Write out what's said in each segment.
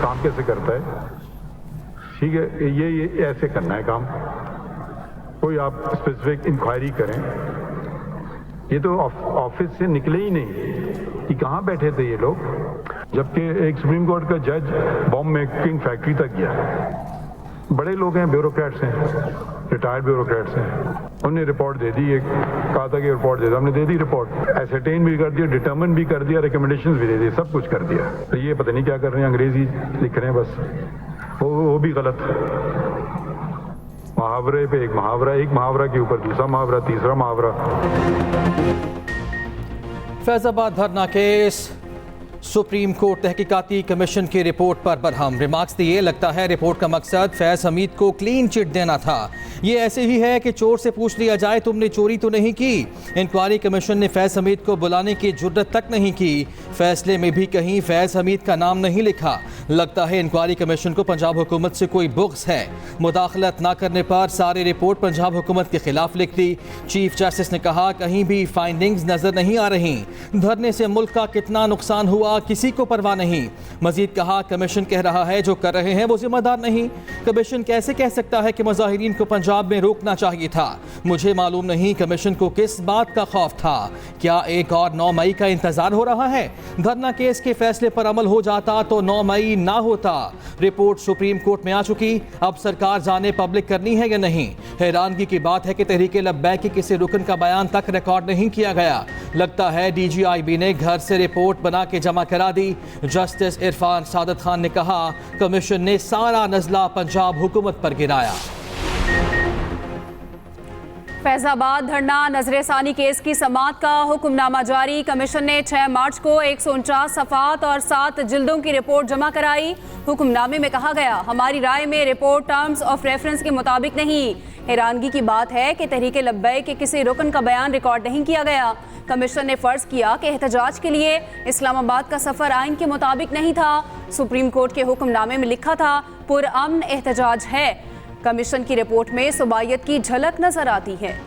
काम कैसे करता है, ठीक है, ये ऐसे करना है काम, कोई आप स्पेसिफिक इंक्वायरी करें। ये तो ऑफिस से निकले ही नहीं कि कहाँ बैठे थे ये लोग, जबकि एक सुप्रीम कोर्ट का जज बॉम्ब मेकिंग फैक्ट्री तक गया। बड़े लोग हैं, ब्यूरोक्रेट्स हैं, रिटायर्ड ब्यूरोक्रेट्स हैं, उन्होंने रिपोर्ट दे दी, एक कहा था कि रिपोर्ट दे दो, हमने दे दी रिपोर्ट, एसरटेन भी कर दिया, डिटर्मिन भी कर दिया, रिकमेंडेशंस भी दे दिए, सब कुछ कर दिया। तो ये पता नहीं क्या कर रहे हैं, अंग्रेजी लिख रहे हैं बस, वो भी गलत। मुहावरे पे एक मुहावरा के ऊपर दूसरा मुहावरा, तीसरा मुहावरा। फैजाबाद धरना केस, सुप्रीम कोर्ट तहकीकाती कमीशन की रिपोर्ट पर बरहम रिमार्क्स दिए। लगता है रिपोर्ट का मकसद फैज हमीद को क्लीन चिट देना था। ये ऐसे ही है कि चोर से पूछ लिया जाए तुमने चोरी तो नहीं की। इंक्वायरी कमीशन ने फैज हमीद को बुलाने की जुर्रत तक नहीं की। फैसले में भी कहीं फैज हमीद का नाम नहीं लिखा। लगता है इंक्वायरी कमीशन को पंजाब हुकूमत से कोई बुग़्ज़ है। मुदाखलत ना करने पर सारी रिपोर्ट पंजाब हुकूमत के खिलाफ लिख दी। चीफ जस्टिस ने कहा कहीं भी फाइंडिंग्स नजर नहीं आ रही। धरने से मुल्क का कितना नुकसान हुआ किसी को परवाह नहीं। मजीद कहा कमीशन कह रहा है जो कर रहे हैं वो जिम्मेदार नहीं। कमीशन कैसे कह सकता है कि मुजाहिरीन को पंजाब में रोकना चाहिए था। मुझे मालूम नहीं कमीशन को किस बात का खौफ था। क्या एक और 9 मई का इंतजार हो रहा है? धरना केस के फैसले पर अमल हो जाता तो 9 मई ना होता। रिपोर्ट सुप्रीम कोर्ट में आ चुकी, अब सरकार जाने पब्लिक करनी है या नहीं। हैरानगी की बात है कि तहरीके लब्बैक के किसी रुकन का बयान तक रिकॉर्ड नहीं किया गया। लगता है DGIB ने घर से रिपोर्ट बना के जमा करा दी। जस्टिस इरफान सादत खान ने कहा कमीशन ने सारा नजला पंजाब हुकूमत पर गिराया। फैजाबाद धरना नजरसानी केस की समाअत का हुक्मनामा जारी। कमीशन ने 6 मार्च को 149 सफ़ात और 7 जिल्दों की रिपोर्ट जमा कराई। हुक्मनामे में कहा गया हमारी राय में रिपोर्ट टर्म्स ऑफ रेफरेंस के मुताबिक नहीं। हैरानगी की बात है कि तहरीके लब्बैक के किसी रुकन का बयान रिकॉर्ड नहीं किया गया। कमीशन ने फर्ज किया कि एहतजाज के लिए इस्लामाबाद का सफ़र आइन के मुताबिक नहीं था। सुप्रीम कोर्ट के हुक्मनामे में लिखा था पुरअमन एहतजाज है। कमीशन की रिपोर्ट में सुबायत की झलक नजर आती है।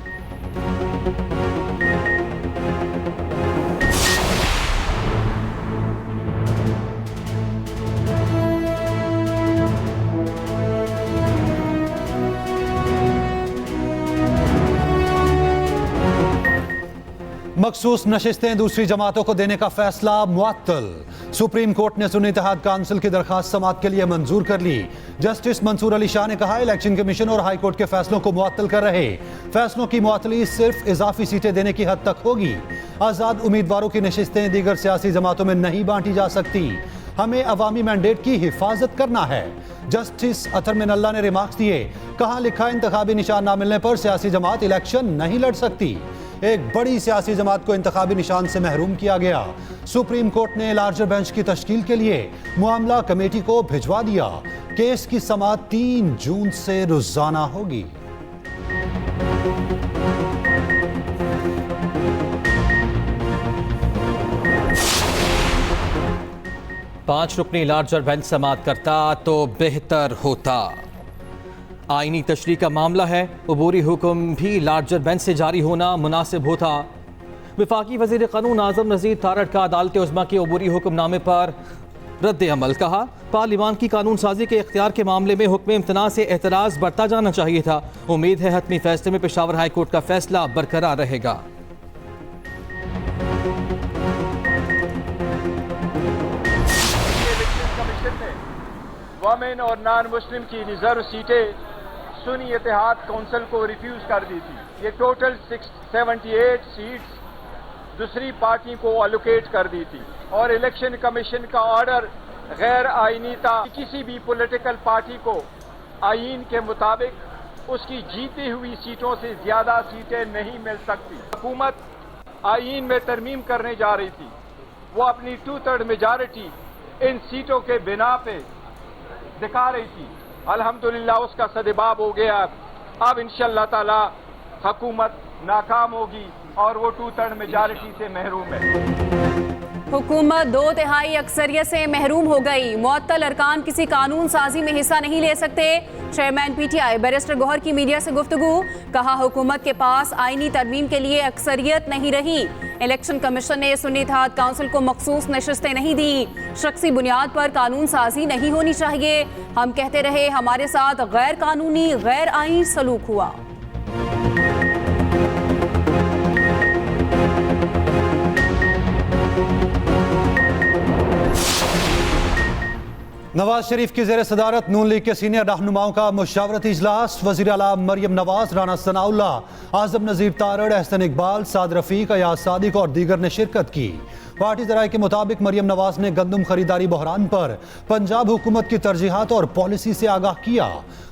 मखसूस नशिस्तें दूसरी जमातों को देने का फैसला मुअत्तल। सुप्रीम कोर्ट ने सुन्नी इत्तेहाद काउंसिल की दरखास्त समाअत के लिए मंजूर कर ली। जस्टिस मंसूर अली शाह ने कहा इलेक्शन कमीशन और हाई कोर्ट के फैसलों को मुअत्तल कर रहे। फैसलों की मुअत्तली सिर्फ इजाफी सीटें देने की हद तक होगी। आज़ाद उम्मीदवारों की नशिस्तें दीगर सियासी जमातों में नहीं बांटी जा सकती। हमें अवामी मैंडेट की हिफाजत करना है। जस्टिस अतर मिनल्ला ने रिमार्क्स दिए, कहा लिखा इंतखाबी निशान ना मिलने पर सियासी जमात इलेक्शन नहीं लड़ सकती। एक बड़ी सियासी जमात को इंतखाबी निशान से महरूम किया गया। सुप्रीम कोर्ट ने लार्जर बेंच की तश्कील के लिए मामला कमेटी को भिजवा दिया। केस की समाअत 3 जून से रोजाना होगी। पांच रुकनी लार्जर बेंच समाअत करता तो बेहतर होता। आईनी तशरीह का मामला है, अबूरी हुक्म भी लार्जर बेंच से जारी होना मुनासिब होता। वफाकी वज़ीर क़ानून आज़म नज़ीर तारड़ का अदालत उज़्मा के अबूरी हुक्मनामे पर रद्द अमल। कहा पार्लिमान की कानून साजी के इख्तियार के मामले में हुक्म इम्तना से एतराज़ बढ़ता जाना चाहिए था। उम्मीद है हतमी फैसले में पेशावर हाई कोर्ट का फैसला बरकरार रहेगा। वमेन और नॉन मुस्लिम की रिजर्व सीटें सुन्नी इत्तेहाद काउंसिल को रिफ्यूज कर दी थी। ये टोटल 78 सीट्स दूसरी पार्टी को एलोकेट कर दी थी और इलेक्शन कमीशन का ऑर्डर गैर आईनी था। किसी भी पॉलिटिकल पार्टी को आईन के मुताबिक उसकी जीती हुई सीटों से ज्यादा सीटें नहीं मिल सकती। हुकूमत आईन में तरमीम करने जा रही थी, वो अपनी 2/3 मेजॉरिटी इन सीटों के बिना पे दिखा रही थी। अल्हम्दुलिल्लाह उसका सदबाब हो गया। अब इंशाअल्लाह ताला हुकूमत नाकाम होगी और वो 2/3 मेजॉरिटी से महरूम है। हुकूमत 2/3 अक्सरियत से महरूम हो गई। मुअत्तल अरकान किसी कानून साजी में हिस्सा नहीं ले सकते। चेयरमैन PTI बैरिस्टर गौहर की मीडिया से गुफ्तगू, कहा हुकूमत के पास आईनी तरमीम के लिए अक्सरियत नहीं रही। इलेक्शन कमीशन ने सुन्नी इत्तेहाद काउंसिल को मखसूस नशिस्तें नहीं दी। शख्सी बुनियाद पर कानून साजी नहीं होनी चाहिए। हम कहते रहे हमारे साथ गैर कानूनी गैर आईनी सलूक हुआ। नवाज शरीफ की ज़ेर सदारत नून लीग के सीनियर रहनुमाओं का मुशावरती इजलास। वज़ीर आला मरियम नवाज, राना सनाउल्लाह, आज़म नज़ीर तारड़, एहसन इकबाल, साद रफ़ीक, अयाज सादिक और दीगर ने शिरकत की। पार्टी ज़राए के मुताबिक मरियम नवाज ने गंदम खरीदारी बहरान पर पंजाब हुकूमत की तरजीहात और पॉलिसी से आगाह किया।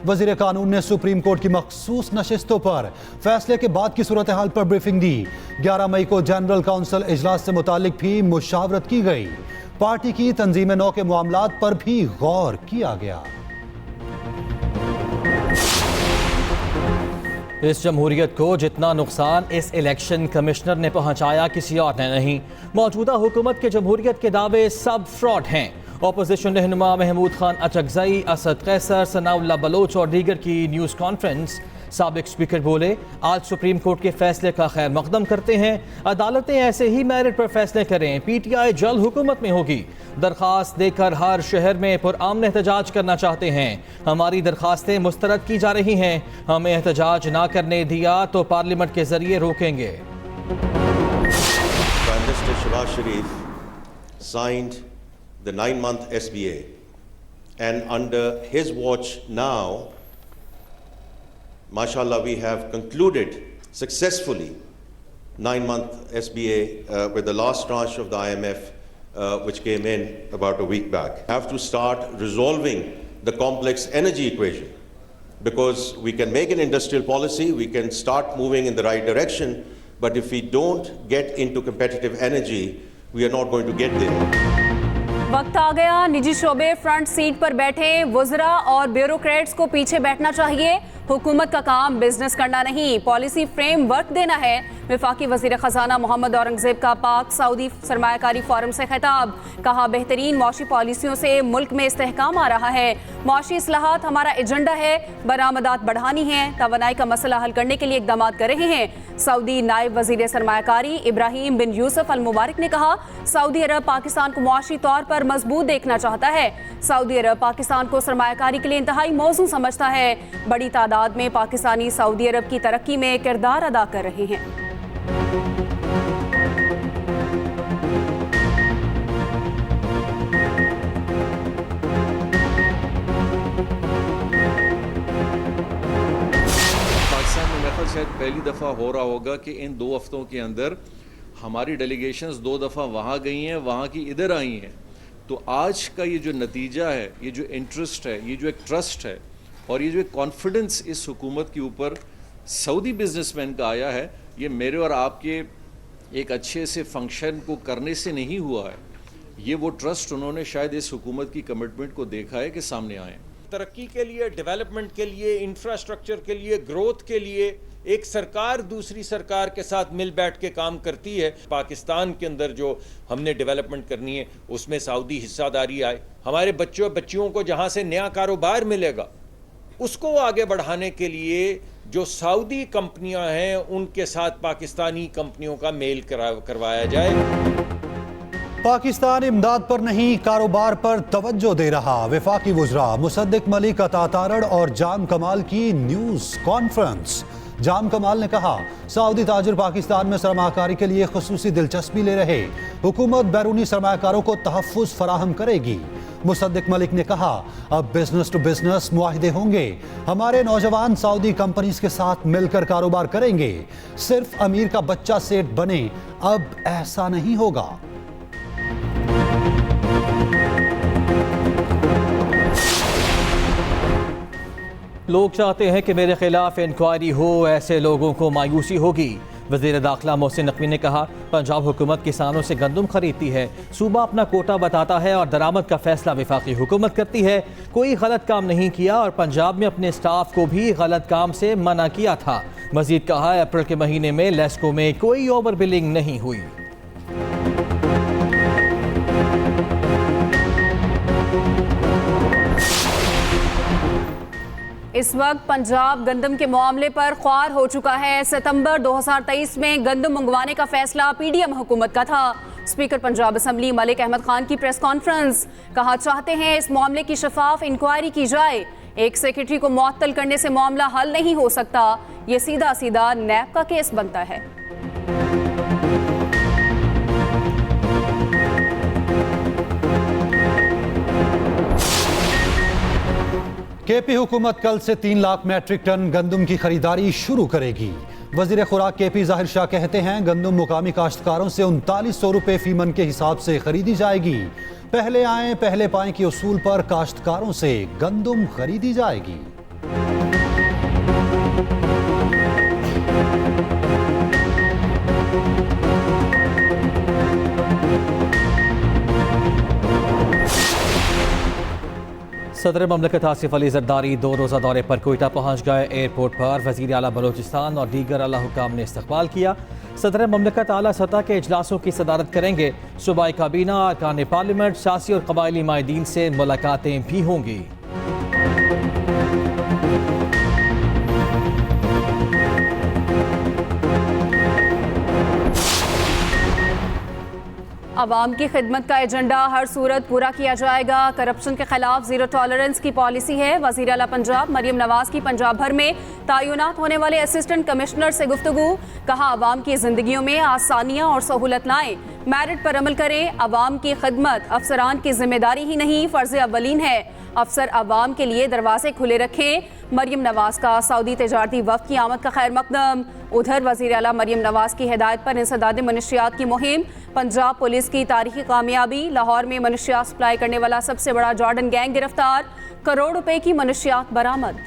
वज़ीर कानून ने सुप्रीम कोर्ट की मखसूस नशिस्तों पर फैसले के बाद की सूरत हाल पर ब्रीफिंग दी। 11 मई को जनरल काउंसिल इजलास से मुतालिक भी मुशावरत की गई। पार्टी की तंजीम नौ के मामलात पर भी गौर किया गया। इस जमहूरियत को जितना नुकसान इस इलेक्शन कमिश्नर ने पहुंचाया किसी और ने नहीं। मौजूदा हुकूमत के जमहूरियत के दावे सब फ्रॉड हैं। अपोजिशन रहनुमा महमूद खान अचकजई, असद कैसर, सनाउल्लाह बलोच और दीगर की न्यूज़ कॉन्फ्रेंस। साबिक स्पीकर बोले, आज सुप्रीम कोर्ट के फैसले का खैर मकदम करते हैं। अदालतें ऐसे ही मेरिट पर फैसले करें। PTI जल्द हुकूमत में होगी। दरख्वास्त देकर हर शहर में पुरअमन एहतजाज करना चाहते हैं। हमारी दरख्वास्तें मुस्तरद की जा रही हैं। हमें एहतजाज ना करने दिया तो पार्लियामेंट के जरिए रोकेंगे। Prime Minister Shehbaz Sharif signed the 9-month SBA, and under his watch now, mashallah, we have concluded successfully 9-month SBA with the last tranche of the IMF, which came in about a week back. We have to start resolving the complex energy equation, because we can make an industrial policy, we can start moving in the right direction, but if we don't get into competitive energy, we are not going to get there. वक्त आ गया निजी शोबे front seat पर बैठे। वज़रा और bureaucrats को पीछे बैठना चाहिए। हुकूमत का काम बिजनेस करना नहीं, पॉलिसी फ्रेमवर्क देना है। वफाकी वज़ीर ख़जाना मोहम्मद औरंगज़ेब का पाक सऊदी सरमायाकारी फोरम से खिताब, कहा बेहतरीन मौशी पॉलिसियों से मुल्क में इस्तेहकाम आ रहा है। मौशी इस्लाहात हमारा एजेंडा है, बरामदात बढ़ानी है, तवानाई का मसला हल करने के लिए इकदाम कर रहे हैं। सऊदी नायब वज़ीर सरमायाकारी इब्राहिम बिन यूसुफ अल मुबारक ने कहा, सऊदी अरब पाकिस्तान को मुआशी तौर पर मजबूत देखना चाहता है। सऊदी अरब पाकिस्तान को सरमायाकारी के लिए इंतहाई मौजू समझता है। बड़ी तादाद में पाकिस्तानी सऊदी अरब की तरक्की में किरदार अदा कर रहे हैं। पाकिस्तान में मेरे ख्याल शायद पहली दफ़ा हो रहा होगा कि इन 2 हफ्तों के अंदर हमारी डेलीगेशंस 2 दफ़ा वहाँ गई हैं, वहाँ की इधर आई हैं। तो आज का ये जो नतीजा है, ये जो इंटरेस्ट है, ये जो एक ट्रस्ट है और ये जो एक कॉन्फिडेंस इस हुकूमत के ऊपर सऊदी बिजनेसमैन का आया है, ये मेरे और आपके एक अच्छे से फंक्शन को करने से नहीं हुआ है। ये वो ट्रस्ट उन्होंने शायद इस हुकूमत की कमिटमेंट को देखा है कि सामने आए। तरक्की के लिए, डेवलपमेंट के लिए, इंफ्रास्ट्रक्चर के लिए, ग्रोथ के लिए एक सरकार दूसरी सरकार के साथ मिल बैठ के काम करती है। पाकिस्तान के अंदर जो हमने डेवलपमेंट करनी है उसमें सऊदी हिस्सादारी आए। हमारे बच्चियों को जहाँ से नया कारोबार मिलेगा उसको आगे बढ़ाने के लिए जो सऊदी कंपनियां हैं उनके साथ पाकिस्तानी कंपनियों का मेल करवाया जाए। पाकिस्तान इमदाद पर नहीं, कारोबार पर तवज्जो दे रहा। वफाकी वुज़रा मुसद्दिक मलिक, अता तारड़ और जाम कमाल की न्यूज़ कॉन्फ्रेंस। जाम कमाल ने कहा, सऊदी ताजिर पाकिस्तान में सरमाकारी के लिए खुसूसी दिलचस्पी ले रहे। हुकूमत बैरूनी सरमाकारों को तहफ़्फ़ुज़ फराहम करेगी। मुसद्दिक मलिक ने कहा, अब बिजनेस टू बिजनेस मुआहिदे होंगे। हमारे नौजवान सऊदी कंपनीज के साथ मिलकर कारोबार करेंगे। सिर्फ अमीर का बच्चा सेठ बने, अब ऐसा नहीं होगा। लोग चाहते हैं कि मेरे खिलाफ इंक्वायरी हो, ऐसे लोगों को मायूसी होगी। वज़ीर दाखिला मोहसिन नकवी ने कहा, पंजाब हुकूमत किसानों से गंदम खरीदती है, सूबा अपना कोटा बताता है और दरामद का फैसला वफाकी हुकूमत करती है। कोई गलत काम नहीं किया और पंजाब में अपने स्टाफ को भी गलत काम से मना किया था। मजीद कहा, अप्रैल के महीने में लेस्को में कोई ओवर बिलिंग नहीं हुई। इस वक्त पंजाब गंदम के मामले पर ख्वार हो चुका है। सितंबर 2023 में गंदम मंगवाने का फैसला पीडीएम हुकूमत का था। स्पीकर पंजाब असम्बली मलिक अहमद खान की प्रेस कॉन्फ्रेंस, कहा चाहते हैं इस मामले की शफाफ इंक्वायरी की जाए। एक सेक्रेटरी को मुअत्तल करने से मामला हल नहीं हो सकता, ये सीधा सीधा नैब का केस बनता है। केपी हुकूमत कल से 3 लाख मैट्रिक टन गंदम की खरीदारी शुरू करेगी। वजीर खुराक केपी जाहिर शाह कहते हैं गंदम मुकामी काश्तकारों से 3900 रुपए फी मन के हिसाब से खरीदी जाएगी। पहले आए पहले पाएं के उसूल पर काश्तकारों से गंदम खरीदी जाएगी। सदर ममलकत आसिफ अली जरदारी 2 रोज़ा दौरे पर कोयटा पहुँच गए। एयरपोर्ट पर वज़ीर आला बलोचिस्तान और दीगर आला हुकाम ने इस्तकबाल किया। सदर ममलकत आला सतह के इजलासों की सदारत करेंगे। सूबाई काबीना, अरकान पार्लियामेंट, सियासी और कबायली माहिदीन से मुलाकातें भी होंगी। अवाम की खिदमत का एजेंडा हर सूरत पूरा किया जाएगा। करप्शन के खिलाफ जीरो टॉलरेंस की पॉलिसी है। वज़ीर आला पंजाब मरियम नवाज की पंजाब भर में तैनात होने वाले असिस्टेंट कमिश्नर से गुफ्तगू, कहा अवाम की जिंदगियों में आसानियाँ और सहूलत लाएं, मेरिट पर अमल करें। अवाम की खिदमत अफसरान की जिम्मेदारी ही नहीं फ़र्ज़ अव्वलीन है। अफसर अवाम के लिए दरवाजे खुले रखें। मरियम नवाज का सऊदी तजारती वफ़द की आमद का खैर मकदम। उधर वज़ीर आला मरियम नवाज की हिदायत पर इंसदाद मनशियात की मुहिम। पंजाब पुलिस की तारीखी कामयाबी। लाहौर में मनशियात सप्लाई करने वाला सबसे बड़ा जॉर्डन गैंग गिरफ्तार। करोड़ रुपए की मनशियात बरामद।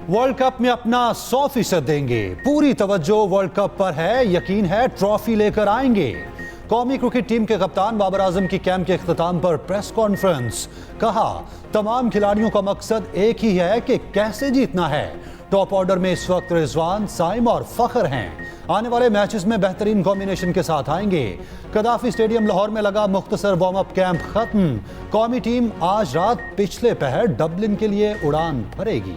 वर्ल्ड कप में अपना 100% देंगे। पूरी तवज्जो वर्ल्ड कप पर है। यकीन है ट्रॉफी लेकर आएंगे। कौमी क्रिकेट टीम के कप्तान बाबर आजम की कैंप के इख्तिताम पर प्रेस कॉन्फ्रेंस, कहा तमाम खिलाड़ियों का मकसद एक ही है कि कैसे जीतना है। टॉप ऑर्डर में इस वक्त रिजवान, साइम और फखर हैं। आने वाले मैचेस में बेहतरीन कॉम्बिनेशन के साथ आएंगे। कदाफी स्टेडियम लाहौर में लगा मुख्तसर वार्म अप कैंप खत्म। कौमी टीम आज रात पिछले पहर डबलिन के लिए उड़ान भरेगी।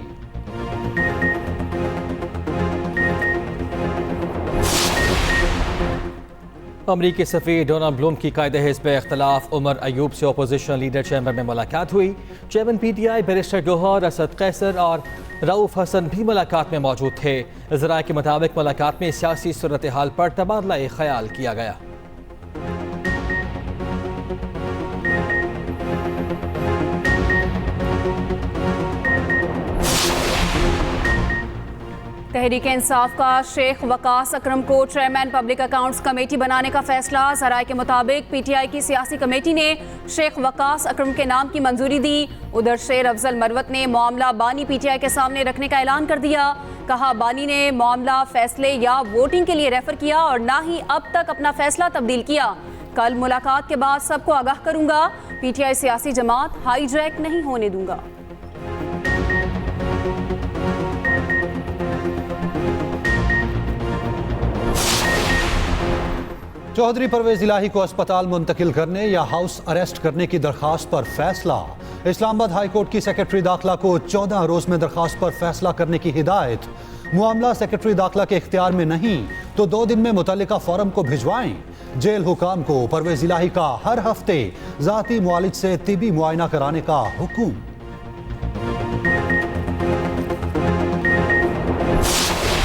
अमरीकी सफ़ीर डोनाल्ड ब्लूम की कायदे हिज़्ब इख्तलाफ उमर अयूब से अपोजिशन लीडर चैम्बर में मुलाकात हुई। Chairman PTI barrister Gohar, Asad Qaiser और रऊफ हसन भी मुलाकात में मौजूद थे। ज़राए के मुताबिक मुलाकात में सियासी सूरत हाल पर तबादला ख्याल किया गया। तहरीक इंसाफ का शेख वकास अकरम को चेयरमैन पब्लिक अकाउंट्स कमेटी बनाने का फैसला। ज़राए के मुताबिक PTI की सियासी कमेटी ने शेख वकास अकरम के नाम की मंजूरी दी। उधर शेर अफजल मरवत ने मामला बानी PTI के सामने रखने का ऐलान कर दिया। कहा बानी ने मामला फैसले या वोटिंग के लिए रेफर किया और ना ही अब तक अपना फैसला तब्दील किया। कल मुलाकात के बाद सबको आगाह करूंगा। PTI सियासी जमात हाईजैक नहीं होने दूंगा। चौधरी परवेज इलाही को अस्पताल मुंतकिल करने या हाउस अरेस्ट करने की दरखास्त पर फैसला। इस्लामाबाद हाई कोर्ट की सेक्रेटरी दाखिला को 14 रोज में दरखास्त पर फैसला करने की हिदायत। मामला सेक्रेटरी दाखिला के इख्तियार में नहीं तो 2 दिन में मुतल्लिका फॉरम को भिजवाएं। जेल हुकाम को परवेज इलाही का हर हफ्ते जाती मुआलिज से तिबी मुआयना कराने का हुक्म।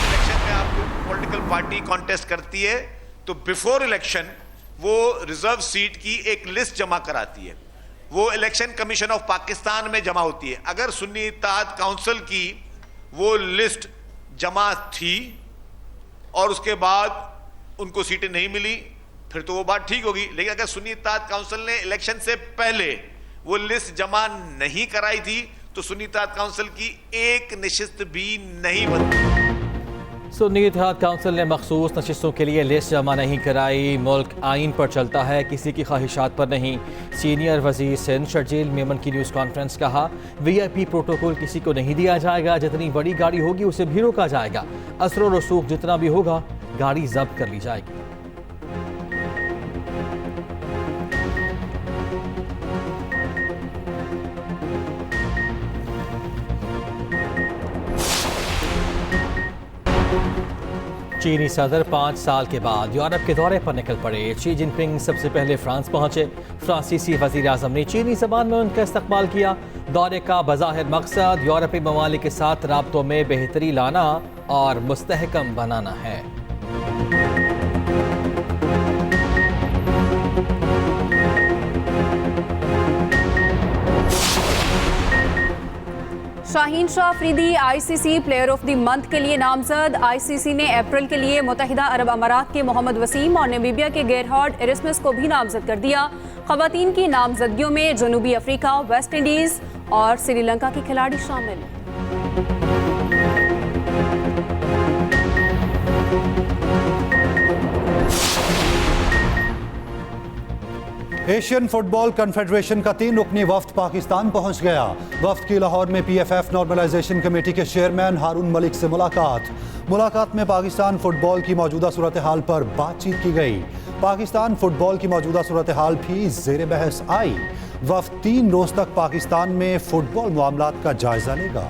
इलेक्शन में आपको पॉलिटिकल पार्टी कॉन्टेस्ट करती है तो बिफोर इलेक्शन वो रिजर्व सीट की एक लिस्ट जमा कराती है। वो इलेक्शन कमीशन ऑफ पाकिस्तान में जमा होती है। अगर सुन्नी इत्तेहाद काउंसिल की वो लिस्ट जमा थी और उसके बाद उनको सीटें नहीं मिली फिर तो वो बात ठीक होगी। लेकिन अगर सुन्नी इत्तेहाद काउंसिल ने इलेक्शन से पहले वो लिस्ट जमा नहीं कराई थी तो सुन्नी इत्तेहाद काउंसिल की एक नशिस्त भी नहीं बनती। सुन्नी इत्तेहाद काउंसिल ने मखसूस नशिस्तों के लिए लिस्ट जमा नहीं कराई। मुल्क आइन पर चलता है, किसी की ख्वाहिशात पर नहीं। सीनियर वजीर सिंध शर्जील मेमन की न्यूज़ कॉन्फ्रेंस, कहा VIP प्रोटोकॉल किसी को नहीं दिया जाएगा। जितनी बड़ी गाड़ी होगी उसे भी रोका जाएगा। असर और रसूख जितना भी होगा गाड़ी जब्त कर ली जाएगी। चीनी सदर 5 साल के बाद यूरोप के दौरे पर निकल पड़े। शी जिनपिंग सबसे पहले फ्रांस पहुंचे। फ्रांसीसी वजीर आजम ने चीनी जबान में उनका इस्तकबाल किया। दौरे का बज़ाहिर मकसद यूरोपीय ममालिक के साथ राब्तों में बेहतरी लाना और मुस्तहकम बनाना है। Shaheen Shah Afridi ICC player of the month के लिए नामजद। आईसीसी ने अप्रैल के लिए मुत्तहिदा अरब अमारात के मोहम्मद वसीम और नामीबिया के गेरहार्ड एरिस्मस को भी नामजद कर दिया। खवातीन की नामजदगियों में जनूबी अफ्रीका, वेस्ट इंडीज और श्रीलंका के खिलाड़ी शामिल। एशियन फुटबॉल कन्फेडरेशन का 3 रुकनी वफ्द पाकिस्तान पहुंच गया। वफ्द की लाहौर में पीएफएफ नॉर्मलाइजेशन कमेटी के चेयरमैन हारून मलिक से मुलाकात में पाकिस्तान फुटबॉल की मौजूदा सूरत हाल पर बातचीत की गई। पाकिस्तान फुटबॉल की मौजूदा सूरत हाल भी ज़ेर बहस आई। वफ्द 3 रोज तक पाकिस्तान में फुटबॉल मामलात का जायजा लेगा।